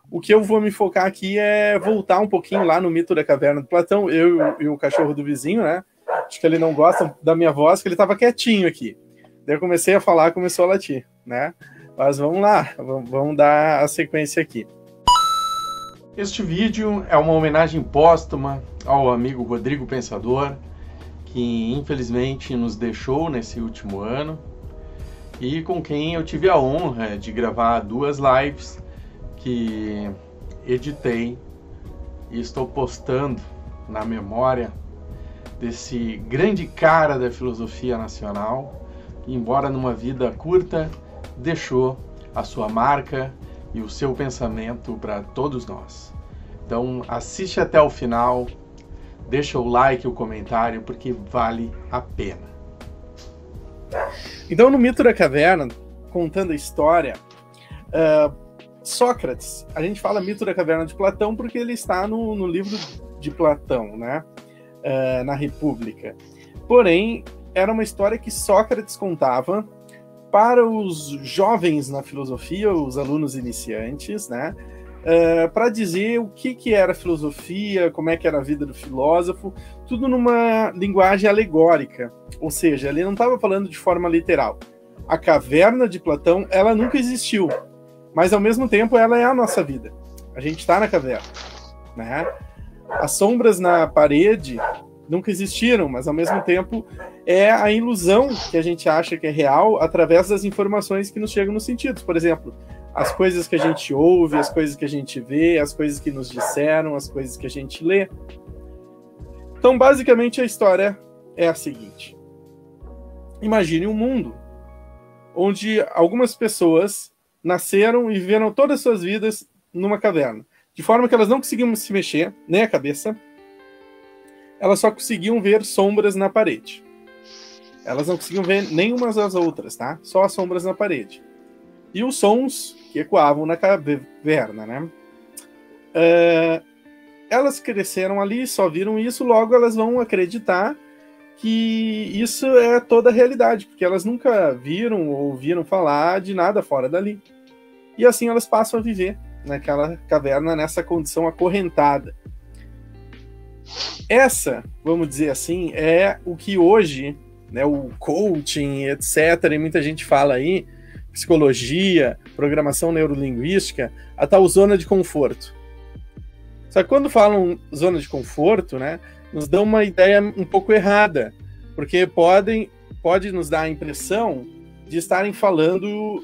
O que eu vou me focar aqui é voltar um pouquinho lá no mito da caverna de Platão, eu e o cachorro do vizinho, né? Acho que ele não gosta da minha voz, que ele estava quietinho aqui. Daí eu comecei a falar, começou a latir, né? Mas vamos lá, vamos dar a sequência aqui. Este vídeo é uma homenagem póstuma ao amigo Rodrigo Pensador, que infelizmente nos deixou nesse último ano, e com quem eu tive a honra de gravar 2 lives que editei e estou postando na memória desse grande cara da filosofia nacional, que, embora numa vida curta, deixou a sua marca e o seu pensamento para todos nós. Então assiste até o final, deixa o like e o comentário, porque vale a pena. Então, no mito da caverna, contando a história, Sócrates, a gente fala mito da caverna de Platão porque ele está no livro de Platão, né? Na República. Porém, era uma história que Sócrates contava para os jovens na filosofia, os alunos iniciantes, né? Para dizer o que era filosofia, como é que era a vida do filósofo, tudo numa linguagem alegórica. Ou seja, ele não estava falando de forma literal. A caverna de Platão, ela nunca existiu, mas ao mesmo tempo ela é a nossa vida. A gente está na caverna, né? As sombras na parede nunca existiram, mas ao mesmo tempo é a ilusão que a gente acha que é real através das informações que nos chegam nos sentidos. Por exemplo, as coisas que a gente ouve, as coisas que a gente vê, as coisas que nos disseram, as coisas que a gente lê. Então, basicamente, a história é a seguinte. Imagine um mundo onde algumas pessoas nasceram e viveram todas as suas vidas numa caverna, de forma que elas não conseguiam se mexer, nem a cabeça, elas só conseguiam ver sombras na parede. Elas não conseguiam ver nenhuma das outras, tá? Só as sombras na parede. E os sons que ecoavam na caverna, né? Elas cresceram ali, só viram isso, logo elas vão acreditar que isso é toda a realidade, porque elas nunca viram ou ouviram falar de nada fora dali. E assim elas passam a viver naquela caverna, nessa condição acorrentada. Essa, vamos dizer assim, é o que hoje, né, o coaching, etc., e muita gente fala aí, psicologia, programação neurolinguística, a tal zona de conforto. Só que quando falam zona de conforto, né, nos dão uma ideia um pouco errada, porque pode nos dar a impressão de estarem falando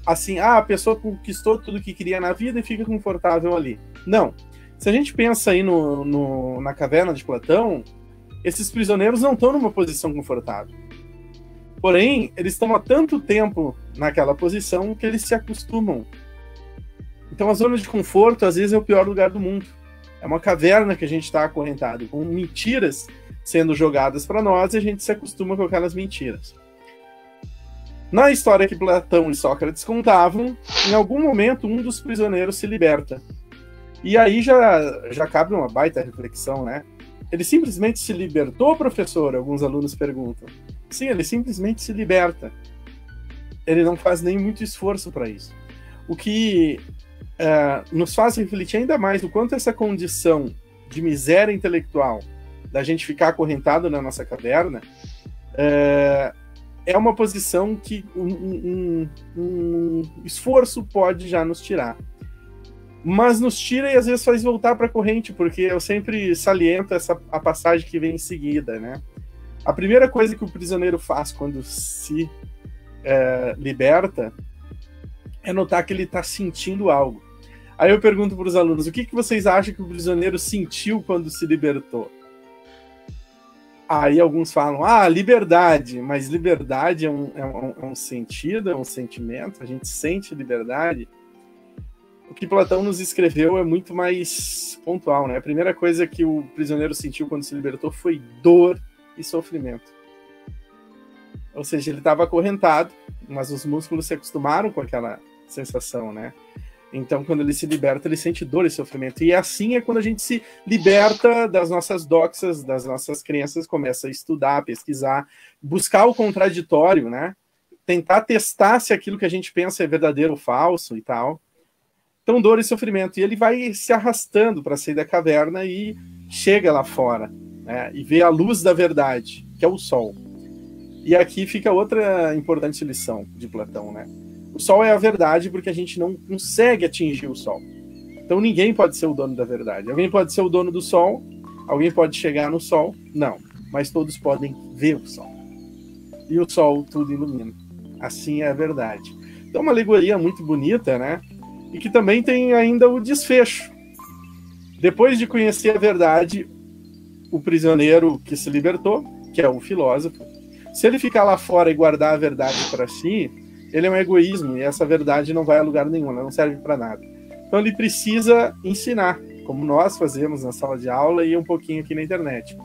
assim, a pessoa conquistou tudo que queria na vida e fica confortável ali. Não. Se a gente pensa aí na caverna de Platão, esses prisioneiros não estão numa posição confortável. Porém, eles estão há tanto tempo naquela posição que eles se acostumam. Então a zona de conforto, às vezes, é o pior lugar do mundo. É uma caverna que a gente está acorrentado, com mentiras sendo jogadas para nós e a gente se acostuma com aquelas mentiras. Na história que Platão e Sócrates contavam, em algum momento um dos prisioneiros se liberta. E aí já cabe uma baita reflexão, né? Ele simplesmente se libertou, professor? Alguns alunos perguntam. Sim, ele simplesmente se liberta. Ele não faz nem muito esforço para isso. O que nos faz refletir ainda mais o quanto essa condição de miséria intelectual, da gente ficar acorrentado na nossa caverna, é uma posição que um esforço pode já nos tirar. Mas nos tira e às vezes faz voltar para a corrente, porque eu sempre saliento a passagem que vem em seguida, né? A primeira coisa que o prisioneiro faz quando se liberta é notar que ele está sentindo algo. Aí eu pergunto para os alunos, o que vocês acham que o prisioneiro sentiu quando se libertou? Aí alguns falam, liberdade, mas liberdade é um sentido, é um sentimento, a gente sente liberdade. O que Platão nos escreveu é muito mais pontual, né? A primeira coisa que o prisioneiro sentiu quando se libertou foi dor e sofrimento. Ou seja, ele estava acorrentado, mas os músculos se acostumaram com aquela sensação, né? Então, quando ele se liberta, ele sente dor e sofrimento. E assim é quando a gente se liberta das nossas doxas, das nossas crenças, começa a estudar, pesquisar, buscar o contraditório, né? Tentar testar se aquilo que a gente pensa é verdadeiro ou falso e tal. Então, dor e sofrimento. E ele vai se arrastando para sair da caverna e chega lá fora, né? E vê a luz da verdade, que é o sol. E aqui fica outra importante lição de Platão, né? O sol é a verdade porque a gente não consegue atingir o sol. Então ninguém pode ser o dono da verdade. Alguém pode ser o dono do sol, alguém pode chegar no sol, não. Mas todos podem ver o sol. E o sol tudo ilumina. Assim é a verdade. Então uma alegoria muito bonita, né? E que também tem ainda o desfecho. Depois de conhecer a verdade, o prisioneiro que se libertou, que é o filósofo, se ele ficar lá fora e guardar a verdade para si, ele é um egoísmo e essa verdade não vai a lugar nenhum, ela não serve para nada. Então ele precisa ensinar, como nós fazemos na sala de aula e um pouquinho aqui na internet.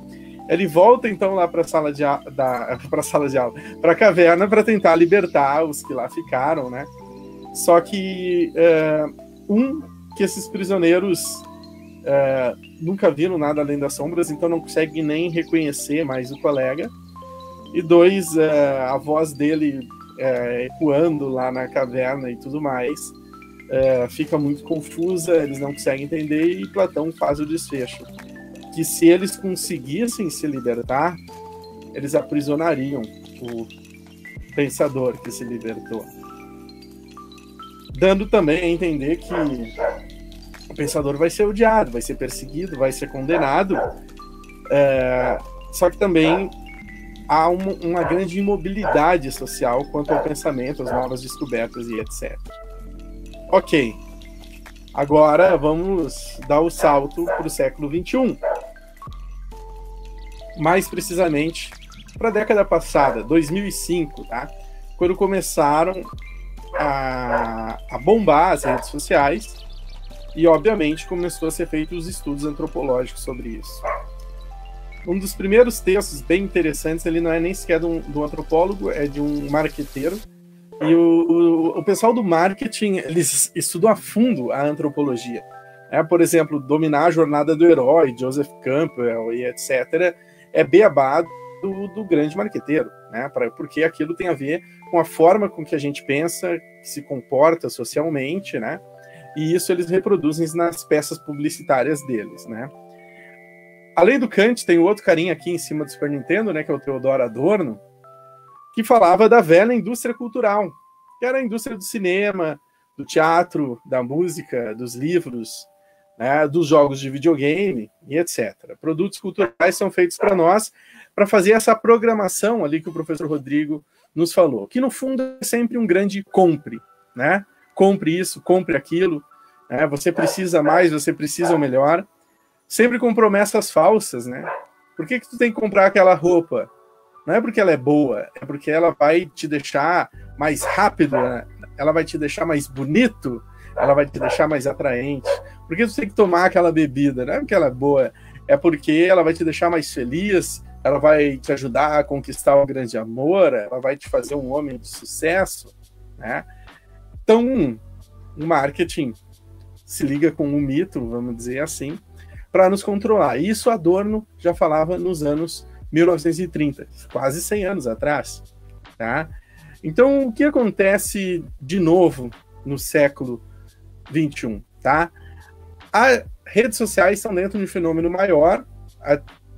Ele volta então lá para a sala de aula, para a caverna, para tentar libertar os que lá ficaram, né? Só que que esses prisioneiros nunca viram nada além das sombras, então não consegue nem reconhecer mais o colega. E 2, a voz dele ecoando lá na caverna e tudo mais, fica muito confusa, eles não conseguem entender, e Platão faz o desfecho. Que se eles conseguissem se libertar, eles aprisionariam o pensador que se libertou. Dando também a entender que o pensador vai ser odiado, vai ser perseguido, vai ser condenado, só que também há uma grande imobilidade social quanto ao pensamento, as novas descobertas e etc. Ok, agora vamos dar o salto para o século XXI. Mais precisamente para a década passada, 2005, tá? Quando começaram a bombar as redes sociais e, obviamente, começou a ser feitos os estudos antropológicos sobre isso. Um dos primeiros textos bem interessantes, ele não é nem sequer de um antropólogo, é de um marqueteiro. E o pessoal do marketing, eles estudam a fundo a antropologia. Por exemplo, Dominar a Jornada do Herói, Joseph Campbell e etc., é beabá do grande marqueteiro, né? Porque aquilo tem a ver com a forma com que a gente pensa, se comporta socialmente, né? E isso eles reproduzem nas peças publicitárias deles, né? Além do Kant, tem outro carinha aqui em cima do Super Nintendo, né, que é o Theodor Adorno, que falava da velha indústria cultural, que era a indústria do cinema, do teatro, da música, dos livros, né, dos jogos de videogame e etc. Produtos culturais são feitos para nós, para fazer essa programação ali que o professor Rodrigo nos falou, que no fundo é sempre um grande compre, né? Compre isso, compre aquilo, né? Você precisa mais, você precisa o melhor. Sempre com promessas falsas, né? Por que tu tem que comprar aquela roupa? Não é porque ela é boa, é porque ela vai te deixar mais rápido, né? Ela vai te deixar mais bonito, ela vai te deixar mais atraente. Por que tu tem que tomar aquela bebida? Não é porque ela é boa, é porque ela vai te deixar mais feliz, ela vai te ajudar a conquistar um grande amor, ela vai te fazer um homem de sucesso, né? Então, o marketing se liga com um mito, vamos dizer assim, para nos controlar. Isso Adorno já falava nos anos 1930, quase 100 anos atrás. Tá? Então, o que acontece de novo no século XXI? Tá? As redes sociais estão dentro de um fenômeno maior,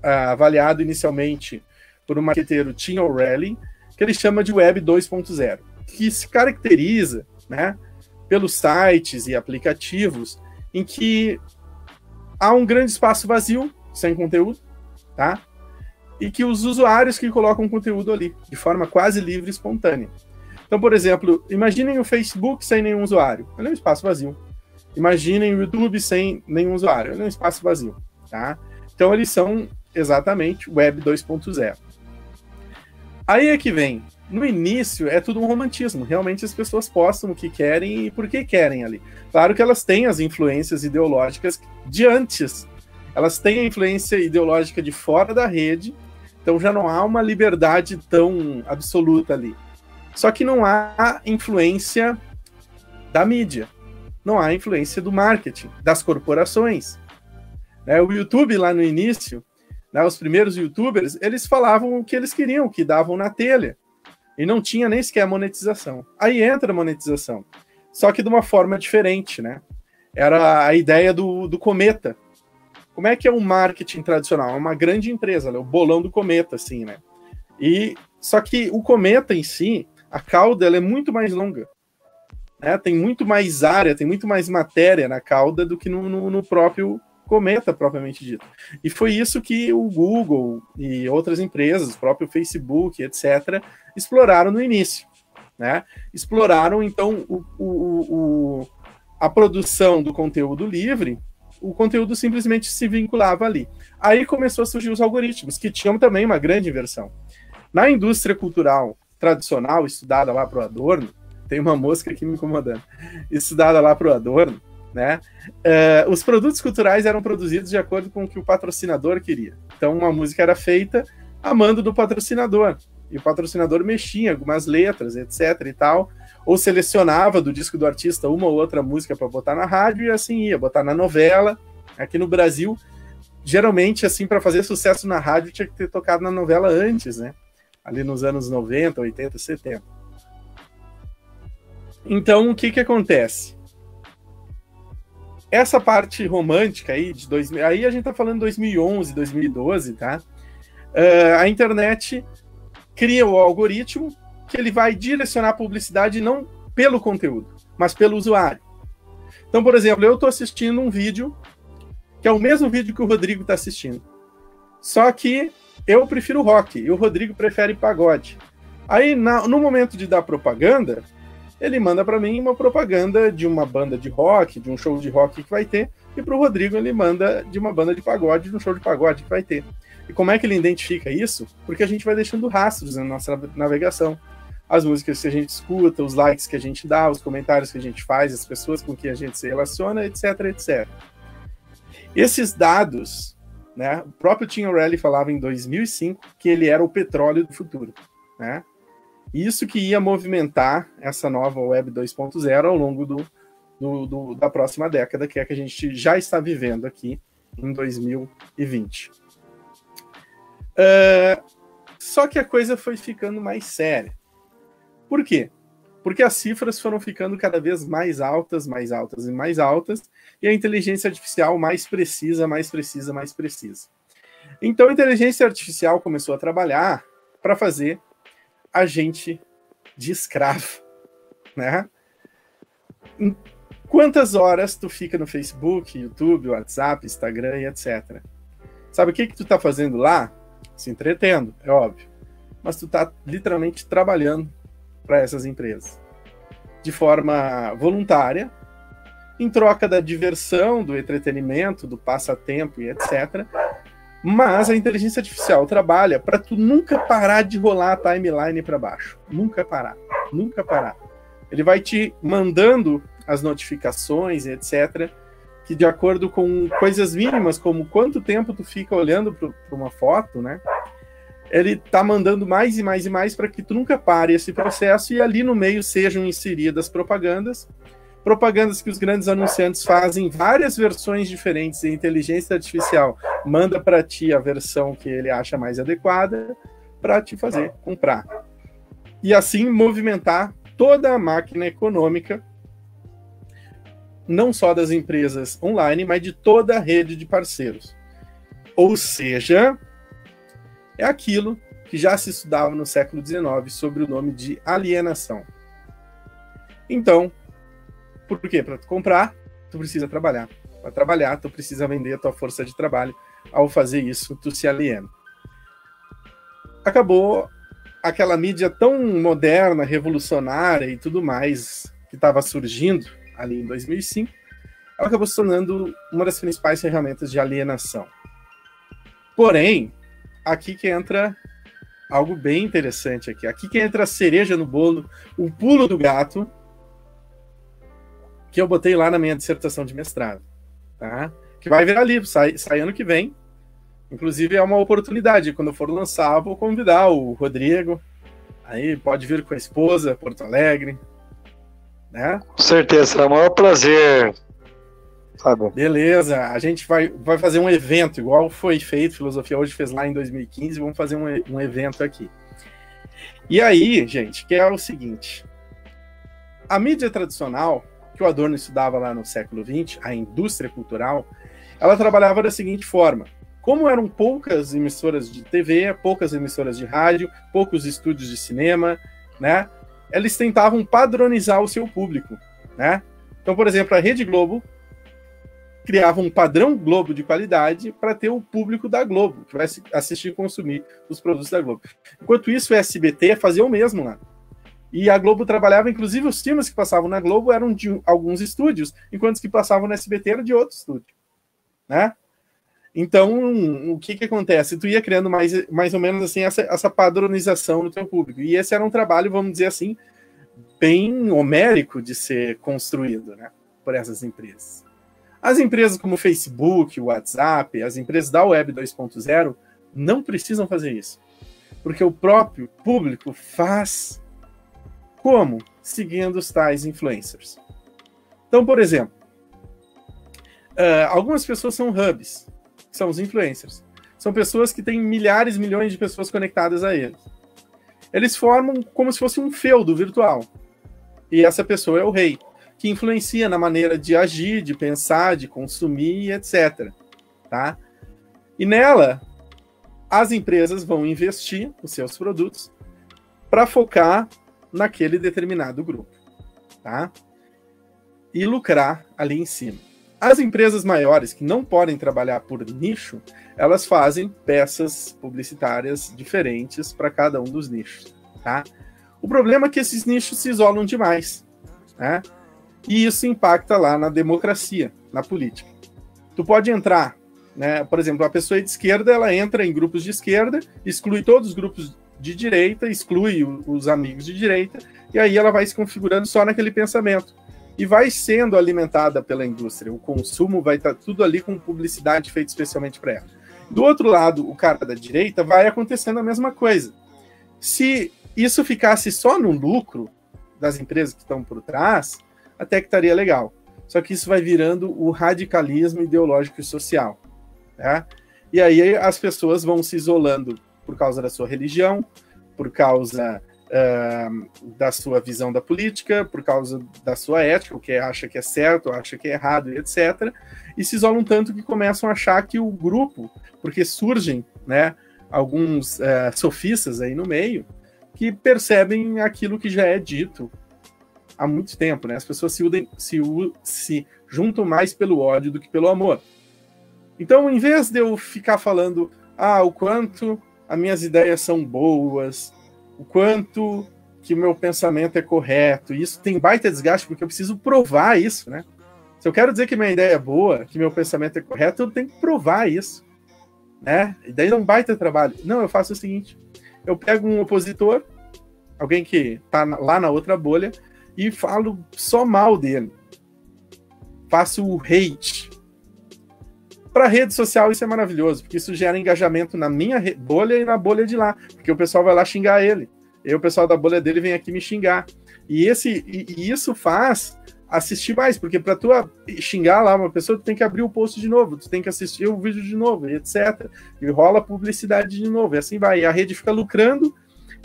avaliado inicialmente por um marqueteiro, Tim O'Reilly, que ele chama de Web 2.0, que se caracteriza, né, pelos sites e aplicativos em que há um grande espaço vazio, sem conteúdo, tá? E que os usuários que colocam conteúdo ali, de forma quase livre e espontânea. Então, por exemplo, imaginem o Facebook sem nenhum usuário. Ele é um espaço vazio. Imaginem o YouTube sem nenhum usuário. Ele é um espaço vazio, tá? Então, eles são exatamente Web 2.0. Aí é que vem. No início, é tudo um romantismo. Realmente, as pessoas postam o que querem e por que querem ali. Claro que elas têm as influências ideológicas de antes. Elas têm a influência ideológica de fora da rede, então já não há uma liberdade tão absoluta ali. Só que não há influência da mídia. Não há influência do marketing, das corporações. O YouTube, lá no início, os primeiros youtubers, eles falavam o que eles queriam, o que davam na telha. E não tinha nem sequer monetização. Aí entra a monetização. Só que de uma forma diferente, né? era a ideia do Cometa. Como é que é o marketing tradicional? É uma grande empresa, né? O bolão do Cometa, assim, né? Só que o Cometa em si, a cauda, ela é muito mais longa. Né? Tem muito mais área, tem muito mais matéria na cauda do que no próprio Cometa, propriamente dito. E foi isso que o Google e outras empresas, o próprio Facebook, etc., exploraram no início. Né? Exploraram, então, a produção do conteúdo livre, o conteúdo simplesmente se vinculava ali. Aí começou a surgir os algoritmos, que tinham também uma grande inversão. Na indústria cultural tradicional, estudada lá para o Adorno, tem uma mosca aqui me incomodando, estudada lá para o Adorno, né? Os produtos culturais eram produzidos de acordo com o que o patrocinador queria. Então, uma música era feita a mando do patrocinador, e o patrocinador mexia em algumas letras, etc. e tal, ou selecionava do disco do artista uma ou outra música para botar na rádio, e assim ia, botar na novela. Aqui no Brasil, geralmente, assim, para fazer sucesso na rádio, tinha que ter tocado na novela antes, né? Ali nos anos 90, 80, 70. Então, o que acontece? Essa parte romântica aí, de 2000, aí a gente tá falando 2011, 2012, tá? A internet cria o algoritmo que ele vai direcionar a publicidade não pelo conteúdo, mas pelo usuário. Então, por exemplo, eu estou assistindo um vídeo que é o mesmo vídeo que o Rodrigo está assistindo. Só que eu prefiro rock e o Rodrigo prefere pagode. Aí, no momento de dar propaganda, ele manda para mim uma propaganda de uma banda de rock, de um show de rock que vai ter, e para o Rodrigo ele manda de uma banda de pagode, de um show de pagode que vai ter. E como é que ele identifica isso? Porque a gente vai deixando rastros na nossa navegação. As músicas que a gente escuta, os likes que a gente dá, os comentários que a gente faz, as pessoas com quem a gente se relaciona, etc, etc. Esses dados, né, o próprio Tim O'Reilly falava em 2005 que ele era o petróleo do futuro. Né? Isso que ia movimentar essa nova Web 2.0 ao longo da próxima década, que é a que a gente já está vivendo aqui em 2020. Só que a coisa foi ficando mais séria. Por quê? Porque as cifras foram ficando cada vez mais altas, mais altas e mais altas, e a inteligência artificial mais precisa, mais precisa, mais precisa. Então a inteligência artificial começou a trabalhar para fazer a gente de escravo, né? Quantas horas tu fica no Facebook, YouTube, WhatsApp, Instagram e etc. Sabe o que tu tá fazendo lá? Se entretendo, é óbvio. Mas tu tá literalmente trabalhando para essas empresas. De forma voluntária, em troca da diversão, do entretenimento, do passatempo e etc. Mas a inteligência artificial trabalha para tu nunca parar de rolar a timeline para baixo. Nunca parar. Nunca parar. Ele vai te mandando as notificações, etc., que de acordo com coisas mínimas, como quanto tempo tu fica olhando para uma foto, né? Ele tá mandando mais e mais e mais para que tu nunca pare esse processo, e ali no meio sejam inseridas propagandas que os grandes anunciantes fazem várias versões diferentes, e a inteligência artificial manda para ti a versão que ele acha mais adequada para te fazer comprar. E assim movimentar toda a máquina econômica, não só das empresas online, mas de toda a rede de parceiros. Ou seja, é aquilo que já se estudava no século XIX sobre o nome de alienação. Então, por quê? Para tu comprar, tu precisa trabalhar. Para trabalhar, tu precisa vender a tua força de trabalho. Ao fazer isso, tu se aliena. Acabou aquela mídia tão moderna, revolucionária e tudo mais que estava surgindo ali em 2005, ela acabou se tornando uma das principais ferramentas de alienação. Porém, aqui que entra algo bem interessante aqui. Aqui que entra a cereja no bolo, o pulo do gato, que eu botei lá na minha dissertação de mestrado, tá? Que vai virar livro, sai ano que vem. Inclusive é uma oportunidade, quando eu for lançar, eu vou convidar o Rodrigo, aí pode vir com a esposa, Porto Alegre, né? Com certeza, é o maior prazer, sabe? Beleza, a gente vai fazer um evento, igual foi feito, Filosofia Hoje fez lá em 2015, vamos fazer um evento aqui. E aí, gente, que é o seguinte, a mídia tradicional, que o Adorno estudava lá no século XX, a indústria cultural, ela trabalhava da seguinte forma: como eram poucas emissoras de TV, poucas emissoras de rádio, poucos estúdios de cinema, né? Eles tentavam padronizar o seu público, né? Então, por exemplo, a Rede Globo criava um padrão Globo de qualidade para ter o público da Globo, que vai assistir e consumir os produtos da Globo. Enquanto isso, o SBT fazia o mesmo lá. E a Globo trabalhava, inclusive os filmes que passavam na Globo eram de alguns estúdios, enquanto os que passavam no SBT eram de outro estúdio, né? Então, o que acontece? Tu ia criando mais ou menos assim essa padronização no teu público. E esse era um trabalho, vamos dizer assim, bem homérico de ser construído, né, por essas empresas. As empresas como o Facebook, o WhatsApp, as empresas da Web 2.0 não precisam fazer isso. Porque o próprio público faz como? Seguindo os tais influencers. Então, por exemplo, algumas pessoas são hubs, que são os influencers. São pessoas que têm milhares, milhões de pessoas conectadas a eles. Eles formam como se fosse um feudo virtual. E essa pessoa é o rei, que influencia na maneira de agir, de pensar, de consumir, etc. Tá? E nela, as empresas vão investir os seus produtos para focar naquele determinado grupo. Tá? E lucrar ali em cima. As empresas maiores, que não podem trabalhar por nicho, elas fazem peças publicitárias diferentes para cada um dos nichos. Tá? O problema é que esses nichos se isolam demais, né? E isso impacta lá na democracia, na política. Tu pode entrar, né? Por exemplo, a pessoa de esquerda, ela entra em grupos de esquerda, exclui todos os grupos de direita, exclui os amigos de direita, e aí ela vai se configurando só naquele pensamento. E vai sendo alimentada pela indústria. O consumo vai estar tudo ali com publicidade feita especialmente para ela. Do outro lado, o cara da direita, vai acontecendo a mesma coisa. Se isso ficasse só no lucro das empresas que estão por trás, até que estaria legal. Só que isso vai virando o radicalismo ideológico e social. Né? E aí as pessoas vão se isolando por causa da sua religião, por causa da sua visão da política, por causa da sua ética, o que acha que é certo, acha que é errado, etc. E se isolam tanto que começam a achar que o grupo, porque surgem, né, alguns sofistas aí no meio, que percebem aquilo que já é dito há muito tempo, né? As pessoas se juntam mais pelo ódio do que pelo amor. Então, em vez de eu ficar falando o quanto as minhas ideias são boas, o quanto que o meu pensamento é correto, e isso tem baita desgaste, porque eu preciso provar isso, né? Se eu quero dizer que minha ideia é boa, que meu pensamento é correto, eu tenho que provar isso, né? E daí é um baita trabalho. Não, eu faço o seguinte: eu pego um opositor, alguém que tá lá na outra bolha, e falo só mal dele. Faço o hate. Para rede social isso é maravilhoso, porque isso gera engajamento na minha bolha e na bolha de lá, porque o pessoal vai lá xingar ele. E o pessoal da bolha dele vem aqui me xingar. E isso faz assistir mais, porque para tu xingar lá uma pessoa, tu tem que abrir o post de novo, tu tem que assistir o vídeo de novo, etc. E rola publicidade de novo, e assim vai. E a rede fica lucrando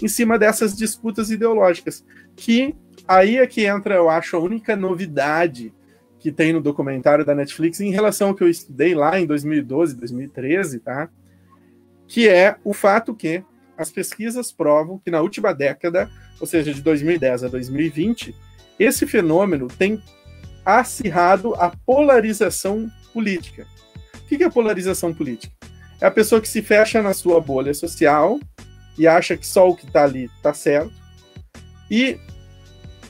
em cima dessas disputas ideológicas, que aí é que entra, eu acho, a única novidade que tem no documentário da Netflix em relação ao que eu estudei lá em 2012, 2013, tá? Que é o fato que as pesquisas provam que na última década, ou seja, de 2010 a 2020, esse fenômeno tem acirrado a polarização política. O que é a polarização política? É a pessoa que se fecha na sua bolha social e acha que só o que está ali está certo e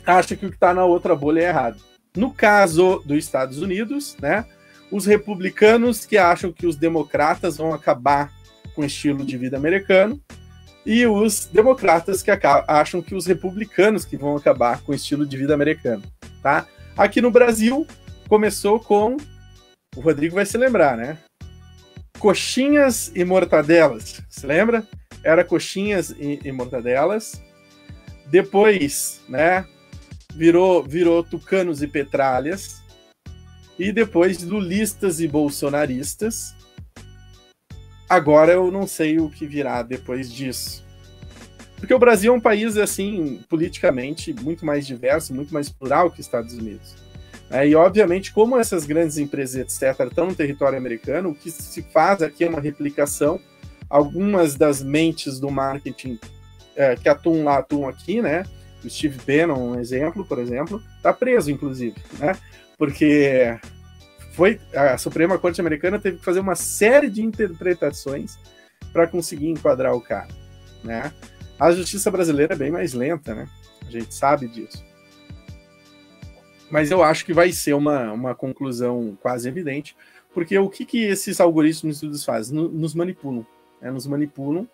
acha que o que está na outra bolha é errado. No caso dos Estados Unidos, né, os republicanos que acham que os democratas vão acabar com o estilo de vida americano e os democratas que acham que os republicanos que vão acabar com o estilo de vida americano. Tá? Aqui no Brasil, começou com, o Rodrigo vai se lembrar, né? Coxinhas e mortadelas. Se lembra? Era coxinhas e mortadelas. Depois, né? Virou tucanos e petralhas, e depois lulistas e bolsonaristas. Agora eu não sei o que virá depois disso. Porque o Brasil é um país, assim, politicamente muito mais diverso, muito mais plural que os Estados Unidos. E, obviamente, como essas grandes empresas, etc., estão no território americano, o que se faz aqui é uma replicação. Algumas das mentes do marketing que atuam lá, atuam aqui, né? O Steve Bannon, um exemplo, por exemplo, está preso, inclusive, né? Porque a Suprema Corte Americana teve que fazer uma série de interpretações para conseguir enquadrar o cara, né? A justiça brasileira é bem mais lenta, né? A gente sabe disso. Mas eu acho que vai ser uma conclusão quase evidente, porque o que esses algoritmos e estudos fazem? Nos manipulam. Nos manipulam,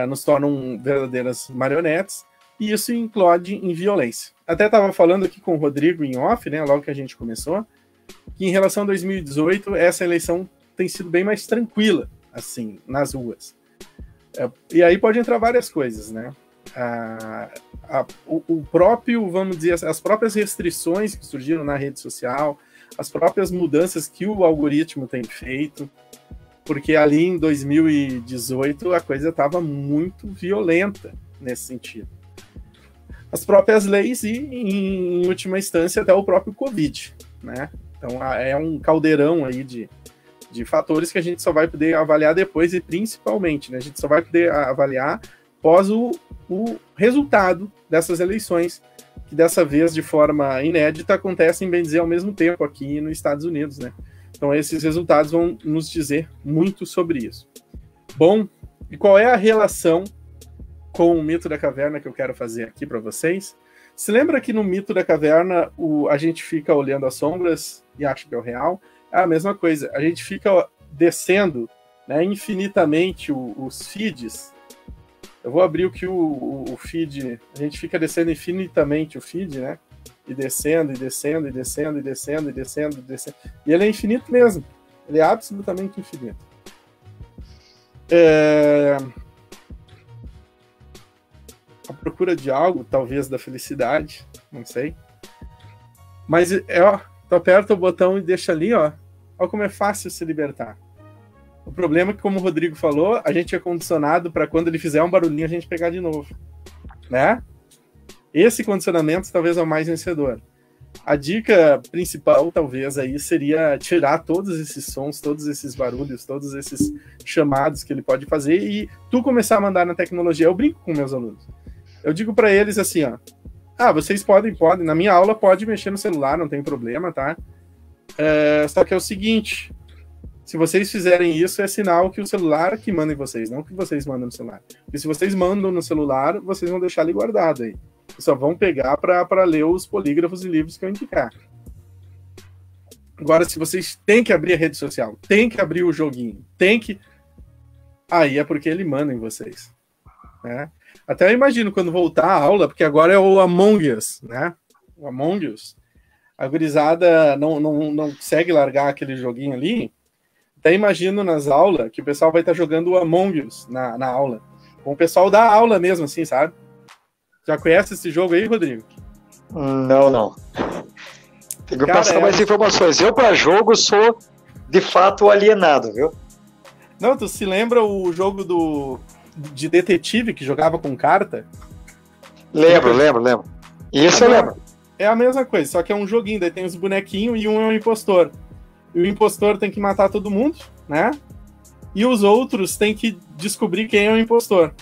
nos tornam verdadeiras marionetes, e isso implode em violência. Até estava falando aqui com o Rodrigo em off, né, logo que a gente começou, que em relação a 2018, essa eleição tem sido bem mais tranquila, assim, nas ruas. E aí pode entrar várias coisas, né? O próprio, vamos dizer, as próprias restrições que surgiram na rede social, as próprias mudanças que o algoritmo tem feito, porque ali em 2018 a coisa estava muito violenta nesse sentido. As próprias leis e, em última instância, até o próprio Covid, né? Então é um caldeirão aí de fatores que a gente só vai poder avaliar depois, e principalmente, né, a gente só vai poder avaliar após o resultado dessas eleições, que dessa vez, de forma inédita, acontecem, bem dizer, ao mesmo tempo aqui nos Estados Unidos, né? Então esses resultados vão nos dizer muito sobre isso. Bom, e qual é a relação com o mito da caverna que eu quero fazer aqui para vocês? Se lembra que no mito da caverna a gente fica olhando as sombras e acha que é o real? É a mesma coisa, a gente fica descendo, né, infinitamente os feeds. Eu vou abrir o feed, a gente fica descendo infinitamente o feed, né? E descendo, e descendo, e descendo, e descendo, e descendo, e descendo. E ele é infinito mesmo. Ele é absolutamente infinito. A procura de algo, talvez da felicidade, não sei. Mas, tu aperta o botão e deixa ali, ó. Olha como é fácil se libertar. O problema é que, como o Rodrigo falou, a gente é condicionado para quando ele fizer um barulhinho a gente pegar de novo, né? Esse condicionamento talvez é o mais vencedor. A dica principal, talvez, aí seria tirar todos esses sons, todos esses barulhos, todos esses chamados que ele pode fazer e tu começar a mandar na tecnologia. Eu brinco com meus alunos. Eu digo para eles assim, ó. Vocês podem, na minha aula pode mexer no celular, não tem problema, tá? Só que é o seguinte, se vocês fizerem isso, é sinal que o celular que manda em vocês, não que vocês mandam no celular. E se vocês mandam no celular, vocês vão deixar ele guardado aí. Só vão pegar para ler os polígrafos e livros que eu indicar. Agora, se vocês têm que abrir a rede social, têm que abrir o joguinho, aí é porque ele manda em vocês, né? Até eu imagino quando voltar a aula, porque agora é o Among Us, né? O Among Us. A gurizada não consegue largar aquele joguinho ali. Até imagino nas aulas que o pessoal vai estar jogando o Among Us na aula. Com o pessoal da aula mesmo, assim, sabe? Já conhece esse jogo aí, Rodrigo? Não. Tem que passar mais informações. Eu, para jogo, sou de fato alienado, viu? Não, tu se lembra o jogo de detetive que jogava com carta? Lembro. Isso eu lembro. É a mesma coisa, só que é um joguinho, daí tem os bonequinhos e um é um impostor. E o impostor tem que matar todo mundo, né? E os outros têm que descobrir quem é o impostor.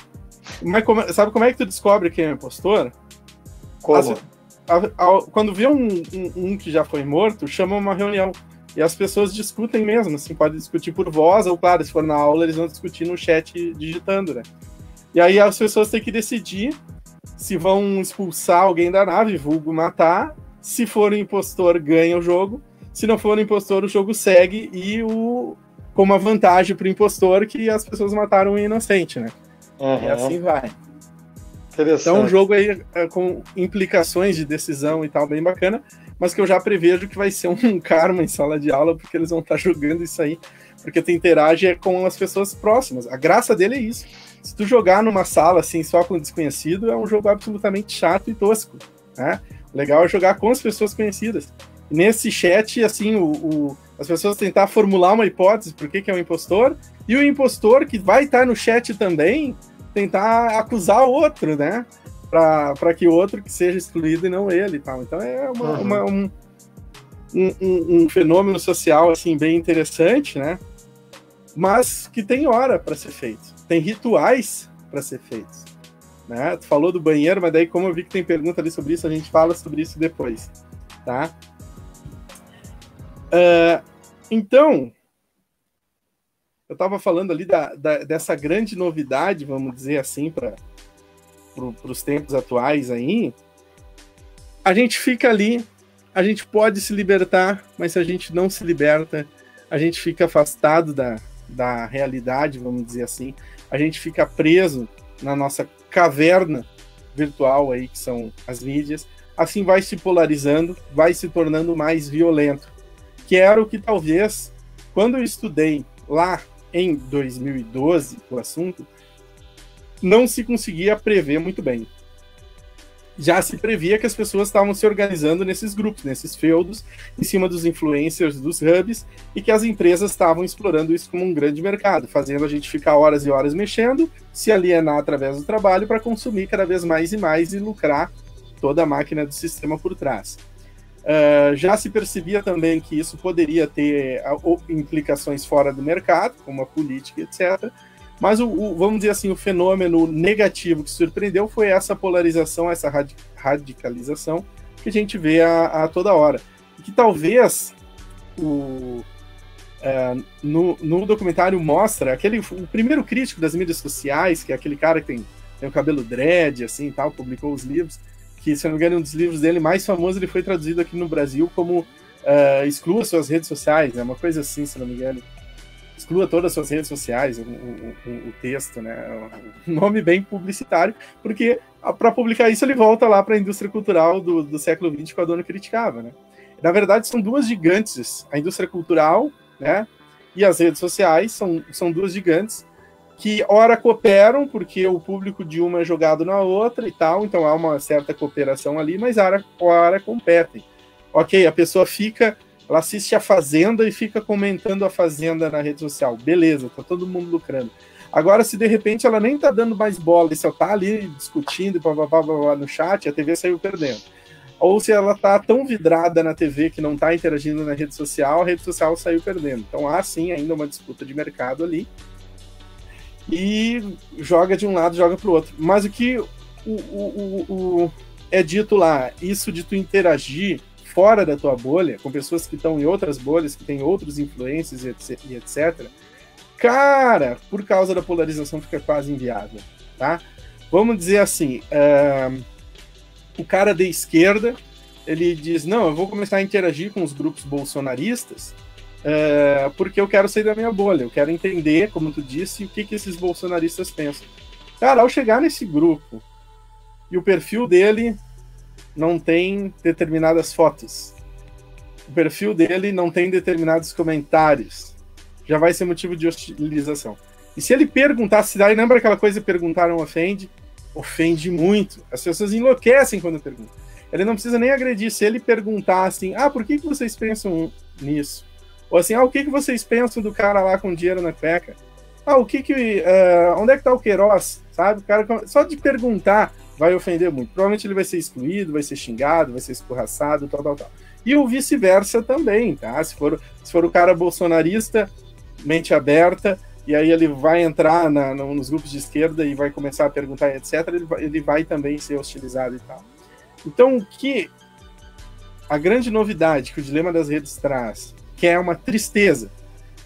Mas sabe como é que tu descobre quem é o impostor? Como? Quando vê um que já foi morto, chama uma reunião. E as pessoas discutem mesmo, assim, pode discutir por voz, ou claro, se for na aula, eles vão discutir no chat digitando, né? E aí as pessoas têm que decidir se vão expulsar alguém da nave, vulgo matar. Se for o impostor, ganha o jogo. Se não for o impostor, o jogo segue e com uma vantagem pro impostor que as pessoas mataram o inocente, né? E assim vai. Então, um jogo aí com implicações de decisão e tal, bem bacana, mas que eu já prevejo que vai ser um karma em sala de aula, porque eles vão estar jogando isso aí, porque tu interage com as pessoas próximas. A graça dele é isso. Se tu jogar numa sala assim, só com desconhecido, é um jogo absolutamente chato e tosco, né? O legal é jogar com as pessoas conhecidas. E nesse chat, assim, as pessoas tentar formular uma hipótese por que é um impostor, e o impostor, que vai estar no chat também, tentar acusar o outro, né? Para que o outro que seja excluído e não ele e tal. Então é um fenômeno social assim bem interessante, né? Mas que tem hora para ser feito, tem rituais para ser feitos, né? Tu falou do banheiro, mas daí como eu vi que tem pergunta ali sobre isso, a gente fala sobre isso depois, tá? Então, eu estava falando ali dessa grande novidade, vamos dizer assim, para os tempos atuais aí. A gente fica ali, a gente pode se libertar, mas se a gente não se liberta, a gente fica afastado da realidade, vamos dizer assim. A gente fica preso na nossa caverna virtual aí, que são as mídias. Assim vai se polarizando, vai se tornando mais violento. Que era o que talvez, quando eu estudei lá em 2012 o assunto, não se conseguia prever muito bem. Já se previa que as pessoas estavam se organizando nesses grupos, nesses feudos, em cima dos influencers, dos hubs, e que as empresas estavam explorando isso como um grande mercado, fazendo a gente ficar horas e horas mexendo, se alienar através do trabalho para consumir cada vez mais e mais e lucrar toda a máquina do sistema por trás. Já se percebia também que isso poderia ter implicações fora do mercado, como a política, etc., mas, vamos dizer assim, o fenômeno negativo que surpreendeu foi essa polarização, essa radicalização que a gente vê a toda hora. E que talvez no documentário mostra o primeiro crítico das mídias sociais, que é aquele cara que tem o cabelo dread, assim, e tal, publicou os livros, que, se eu não me engano, um dos livros dele mais famoso, ele foi traduzido aqui no Brasil como Exclua Suas Redes Sociais, né? Uma coisa assim, se eu não me engano. Exclua todas as suas redes sociais, o texto, né? Um nome bem publicitário, porque para publicar isso ele volta lá para a indústria cultural do século XX que o Adorno criticava, né? Na verdade, são duas gigantes, a indústria cultural, né, e as redes sociais são duas gigantes que ora cooperam, porque o público de uma é jogado na outra e tal, então há uma certa cooperação ali, mas ora competem. Ok, a pessoa ela assiste a Fazenda e fica comentando a Fazenda na rede social. Beleza, tá todo mundo lucrando. Agora, se de repente ela nem tá dando mais bola e só tá ali discutindo e blá, blá, blá, blá, no chat, a TV saiu perdendo. Ou se ela tá tão vidrada na TV que não tá interagindo na rede social, a rede social saiu perdendo. Então há sim ainda uma disputa de mercado ali. E joga de um lado, joga pro outro. Mas o que é dito lá, isso de tu interagir fora da tua bolha, com pessoas que estão em outras bolhas, que têm outros influências e etc., cara, por causa da polarização fica quase inviável, tá? Vamos dizer assim, o cara da esquerda, ele diz, não, eu vou começar a interagir com os grupos bolsonaristas porque eu quero sair da minha bolha, eu quero entender, como tu disse, o que esses bolsonaristas pensam. Cara, ao chegar nesse grupo, e o perfil dele não tem determinadas fotos, o perfil dele não tem determinados comentários, já vai ser motivo de hostilização. E se ele perguntar, se daí lembra aquela coisa, perguntaram ofende muito. As pessoas enlouquecem quando perguntam. Ele não precisa nem agredir. Se ele perguntar assim, por que vocês pensam nisso? Ou assim, o que vocês pensam do cara lá com dinheiro na cueca? Onde é que tá o Queiroz? Sabe? O cara, só de perguntar vai ofender muito. Provavelmente ele vai ser excluído, vai ser xingado, vai ser escorraçado, tal. E o vice-versa também, tá? Se for o cara bolsonarista, mente aberta, e aí ele vai entrar nos grupos de esquerda e vai começar a perguntar, etc., ele vai também ser hostilizado e tal. Então, a grande novidade que o Dilema das Redes traz, que é uma tristeza,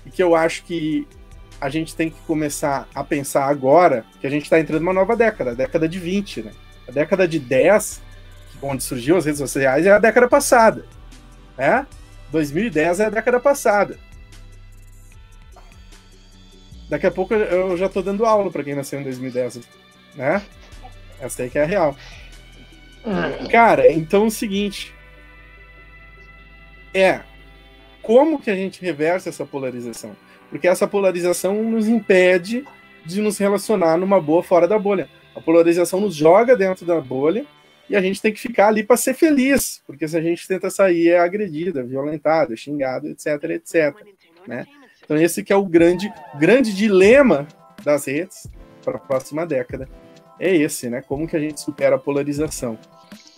e que eu acho que a gente tem que começar a pensar agora, que a gente está entrando numa nova década, a década de 20, né? A década de 10, onde surgiu as redes sociais, é a década passada, né? 2010 é a década passada. Daqui a pouco eu já tô dando aula para quem nasceu em 2010, né? Essa aí que é a real. Cara, então é o seguinte. Como que a gente reversa essa polarização? Porque essa polarização nos impede de nos relacionar numa boa fora da bolha. A polarização nos joga dentro da bolha e a gente tem que ficar ali para ser feliz. Porque se a gente tenta sair, é agredido, é violentado, é xingado, etc, né? Então esse que é o grande dilema das redes para a próxima década. É esse, né? Como que a gente supera a polarização,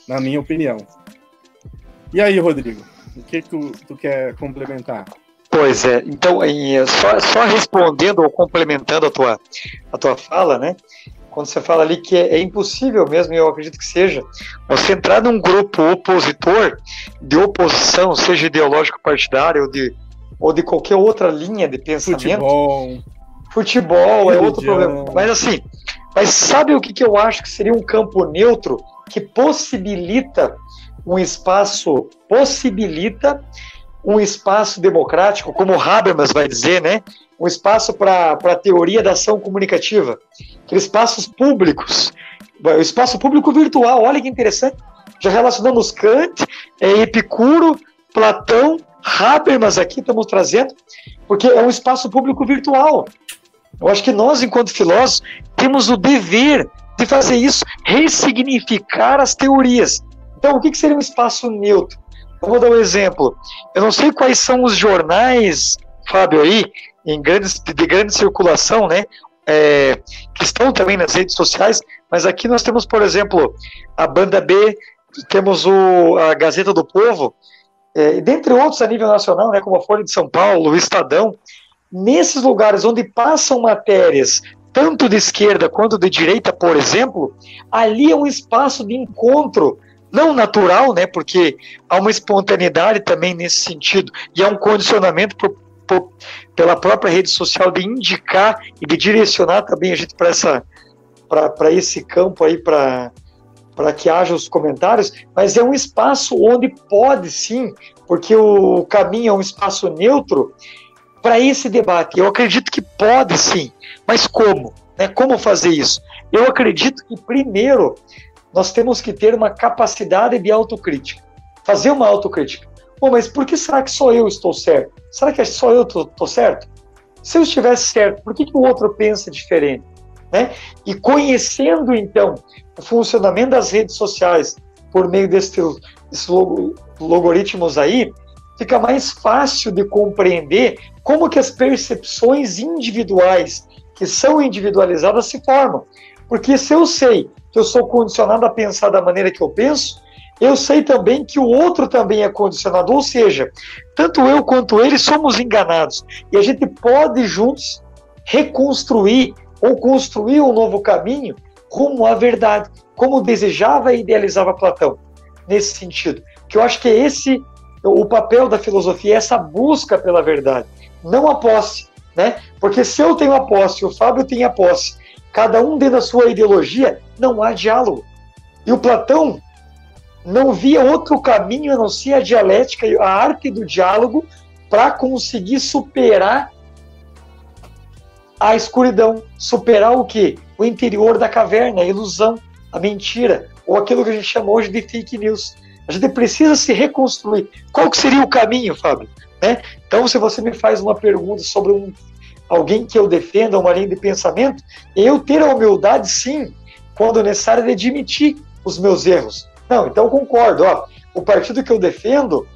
na minha opinião. E aí, Rodrigo? O que tu quer complementar? Pois é, então, só respondendo ou complementando a tua fala, né? Quando você fala ali que é impossível mesmo, e eu acredito que seja, você entrar num grupo opositor, de oposição, seja ideológico partidário ou de qualquer outra linha de pensamento. Futebol é outro problema. Mas sabe o que eu acho que seria um campo neutro que possibilita um espaço democrático, como o Habermas vai dizer, né? Um espaço para a teoria da ação comunicativa, aqueles espaços públicos, o espaço público virtual, olha que interessante, já relacionamos Kant, Epicuro, Platão, Habermas aqui estamos trazendo, porque é um espaço público virtual. Eu acho que nós, enquanto filósofos, temos o dever de fazer isso, ressignificar as teorias. Então, o que seria um espaço neutro? Eu vou dar um exemplo. Eu não sei quais são os jornais, Fábio, aí, de grande circulação, né? Que estão também nas redes sociais, mas aqui nós temos, por exemplo, a Banda B, temos a Gazeta do Povo, dentre outros a nível nacional, né, como a Folha de São Paulo, o Estadão. Nesses lugares onde passam matérias, tanto de esquerda quanto de direita, por exemplo, ali é um espaço de encontro, não natural, né, porque há uma espontaneidade também nesse sentido, e há um condicionamento pela própria rede social de indicar e de direcionar também a gente para esse campo aí, para que haja os comentários, mas é um espaço onde pode sim, porque o caminho é um espaço neutro para esse debate. Eu acredito que pode sim, mas como? Né? Como fazer isso? Eu acredito que primeiro nós temos que ter uma capacidade de autocrítica, fazer uma autocrítica. Bom, mas por que será que só eu estou certo? Será que só eu estou certo? Se eu estivesse certo, por que o outro pensa diferente? Né? E conhecendo, então, o funcionamento das redes sociais por meio desses logaritmos aí, fica mais fácil de compreender como que as percepções individuais, que são individualizadas, se formam. Porque se eu sei que eu sou condicionado a pensar da maneira que eu penso, eu sei também que o outro também é condicionado, ou seja, tanto eu quanto ele somos enganados. E a gente pode juntos reconstruir ou construir um novo caminho rumo à verdade, como desejava e idealizava Platão, nesse sentido. Que eu acho que esse o papel da filosofia, é essa busca pela verdade, não a posse, né? Porque se eu tenho a posse, o Fábio tem a posse, cada um dentro da sua ideologia, não há diálogo. E o Platão não via outro caminho a não ser a dialética, a arte do diálogo, para conseguir superar a escuridão, superar o quê? O interior da caverna, a ilusão, a mentira, ou aquilo que a gente chama hoje de fake news. A gente precisa se reconstruir. Qual que seria o caminho, Fábio? Né? Então, se você me faz uma pergunta sobre alguém que eu defenda, uma linha de pensamento, eu ter a humildade, sim, quando necessário, de admitir os meus erros. Não, então eu concordo. O partido que eu defendo,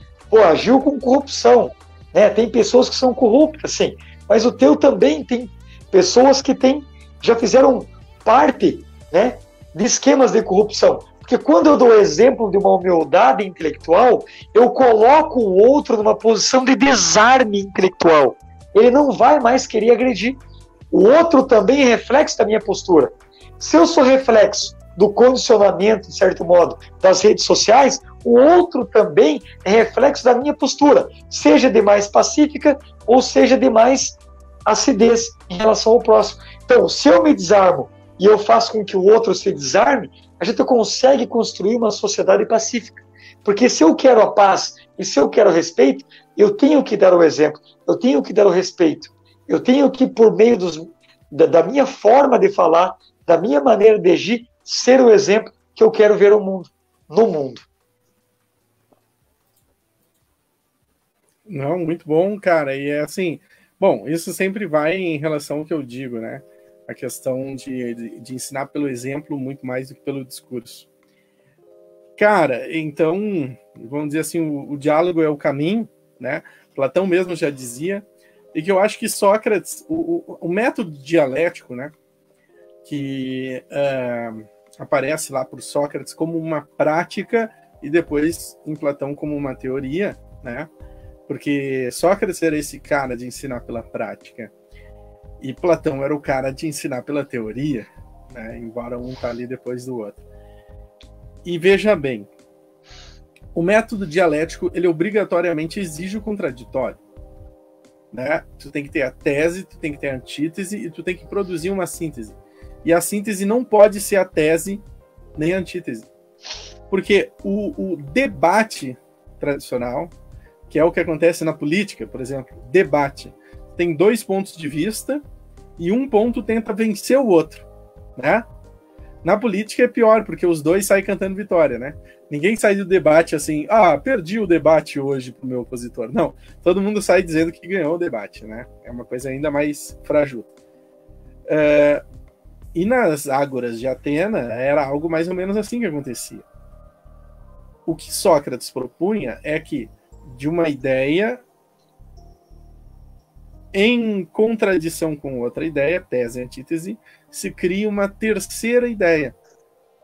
agiu com corrupção. Né? Tem pessoas que são corruptas, sim. Mas o teu também tem pessoas que já fizeram parte, né, de esquemas de corrupção. Porque quando eu dou exemplo de uma humildade intelectual, eu coloco o outro numa posição de desarme intelectual. Ele não vai mais querer agredir. O outro também é reflexo da minha postura. Se eu sou reflexo do condicionamento, de certo modo, das redes sociais, o outro também é reflexo da minha postura, seja de mais pacífica ou seja de mais acidez em relação ao próximo. Então, se eu me desarmo e eu faço com que o outro se desarme, a gente consegue construir uma sociedade pacífica. Porque se eu quero a paz e se eu quero o respeito, eu tenho que dar o exemplo, eu tenho que dar o respeito, eu tenho que, por meio da minha forma de falar, da minha maneira de agir, ser o exemplo que eu quero ver no mundo. Não, muito bom, cara. E é assim, bom, isso sempre vai em relação ao que eu digo, né? A questão de ensinar pelo exemplo muito mais do que pelo discurso. Cara, então, vamos dizer assim, o diálogo é o caminho, né? Platão mesmo já dizia, e que eu acho que Sócrates, o método dialético, né? Que aparece lá por Sócrates como uma prática e depois em Platão como uma teoria, né? Porque Sócrates era esse cara de ensinar pela prática e Platão era o cara de ensinar pela teoria, né? Embora um tá ali depois do outro. E veja bem, o método dialético, ele obrigatoriamente exige o contraditório, né? Tu tem que ter a tese, tu tem que ter a antítese e tu tem que produzir uma síntese. E a síntese não pode ser a tese nem a antítese. Porque o debate tradicional, que é o que acontece na política, por exemplo, debate, tem 2 pontos de vista e um ponto tenta vencer o outro, né? Na política é pior, porque os dois saem cantando vitória, né? Ninguém sai do debate assim, perdi o debate hoje pro meu opositor. Não, todo mundo sai dizendo que ganhou o debate, né? É uma coisa ainda mais frágil. E nas ágoras de Atena, era algo mais ou menos assim que acontecia. O que Sócrates propunha é que, de uma ideia em contradição com outra ideia, tese e antítese, se cria uma terceira ideia,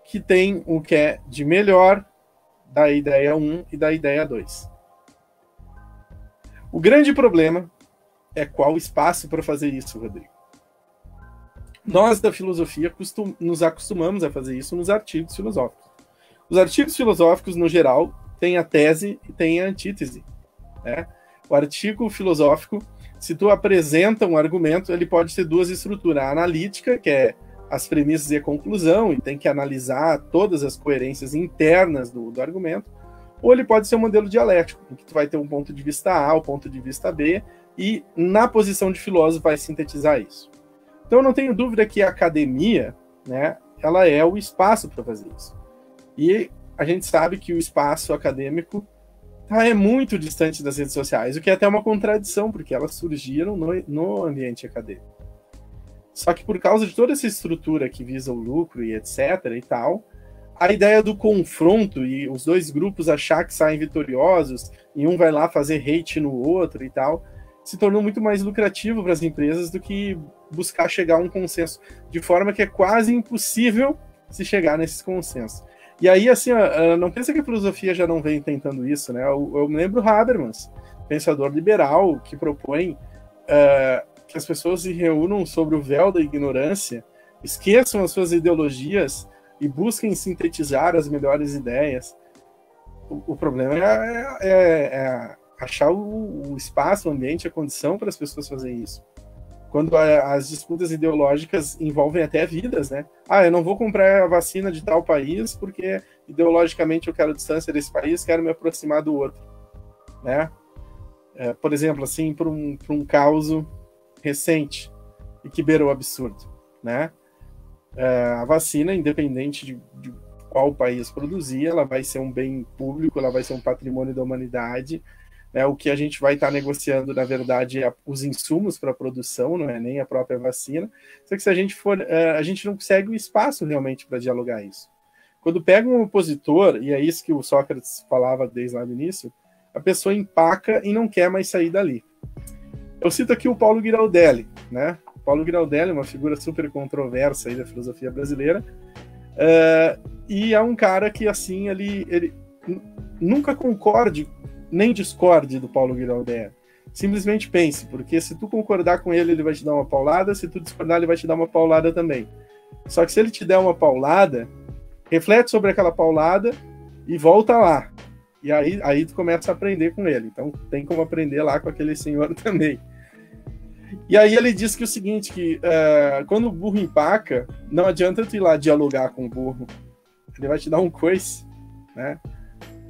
que tem o que é de melhor da ideia 1 e da ideia 2. O grande problema é qual espaço para fazer isso, Rodrigo. Nós, da filosofia, nos acostumamos a fazer isso nos artigos filosóficos. Os artigos filosóficos, no geral, têm a tese e têm a antítese, né? O artigo filosófico, se tu apresenta um argumento, ele pode ter 2 estruturas. A analítica, que é as premissas e a conclusão, e tem que analisar todas as coerências internas do argumento, ou ele pode ser um modelo dialético, em que tu vai ter um ponto de vista A, o ponto de vista B, e na posição de filósofo vai sintetizar isso. Então eu não tenho dúvida que a academia, né, ela é o espaço para fazer isso. E a gente sabe que o espaço acadêmico é muito distante das redes sociais, o que é até uma contradição, porque elas surgiram no ambiente acadêmico. Só que por causa de toda essa estrutura que visa o lucro e etc. e tal, a ideia do confronto e os 2 grupos achar que saem vitoriosos e um vai lá fazer hate no outro e tal, se tornou muito mais lucrativo para as empresas do que buscar chegar a um consenso, de forma que é quase impossível se chegar nesses consensos. E aí, assim, não pensa que a filosofia já não vem tentando isso, né? Eu me lembro Habermas, pensador liberal, que propõe que as pessoas se reúnam sobre o véu da ignorância, esqueçam as suas ideologias e busquem sintetizar as melhores ideias. O problema é achar o espaço, o ambiente, a condição para as pessoas fazerem isso. Quando as disputas ideológicas envolvem até vidas, né? Eu não vou comprar a vacina de tal país porque ideologicamente eu quero distância desse país, quero me aproximar do outro, né? Por exemplo, assim, para um caso recente e que beirou o absurdo, né? A vacina, independente de qual país produzir, ela vai ser um bem público, ela vai ser um patrimônio da humanidade. O que a gente vai estar negociando, na verdade, é os insumos para a produção, não é nem a própria vacina. Só que se a gente a gente não consegue o espaço realmente para dialogar isso. Quando pega um opositor, e é isso que o Sócrates falava desde lá no início, a pessoa empaca e não quer mais sair dali. Eu cito aqui o Paulo Giraldelli, né? O Paulo Giraldelli é uma figura super controversa aí da filosofia brasileira, e é um cara que, assim, ele nunca concorde nem discorde do Paulo Giraldelli. Simplesmente pense, porque se tu concordar com ele, ele vai te dar uma paulada, se tu discordar, ele vai te dar uma paulada também. Só que se ele te der uma paulada, reflete sobre aquela paulada e volta lá. E aí tu começa a aprender com ele. Então tem como aprender lá com aquele senhor também. E aí ele diz que o seguinte, que quando o burro empaca, não adianta tu ir lá dialogar com o burro. Ele vai te dar um coice, né?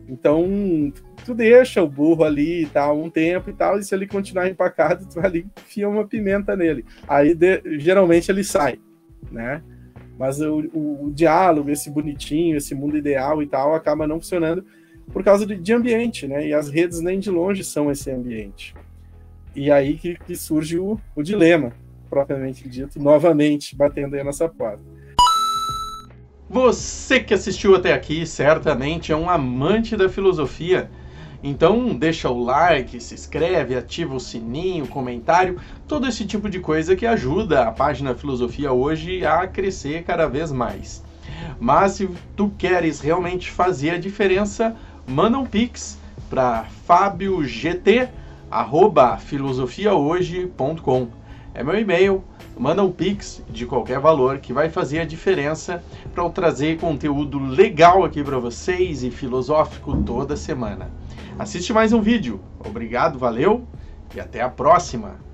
Então, tu deixa o burro ali e tal, um tempo e tal, e se ele continuar empacado, tu ali enfia uma pimenta nele. Aí, geralmente, ele sai, né? Mas o diálogo, esse bonitinho, esse mundo ideal e tal, acaba não funcionando por causa de ambiente, né? E as redes nem de longe são esse ambiente. E aí que surge o dilema, propriamente dito, novamente, batendo aí nessa porta. Você que assistiu até aqui certamente é um amante da filosofia, então deixa o like, se inscreve, ativa o sininho, comentário, todo esse tipo de coisa que ajuda a página Filosofia Hoje a crescer cada vez mais. Mas se tu queres realmente fazer a diferença, manda um Pix, para fabiogt@filosofiahoje.com. É meu e-mail, manda um Pix de qualquer valor que vai fazer a diferença para eu trazer conteúdo legal aqui para vocês e filosófico toda semana. Assiste mais um vídeo. Obrigado, valeu e até a próxima!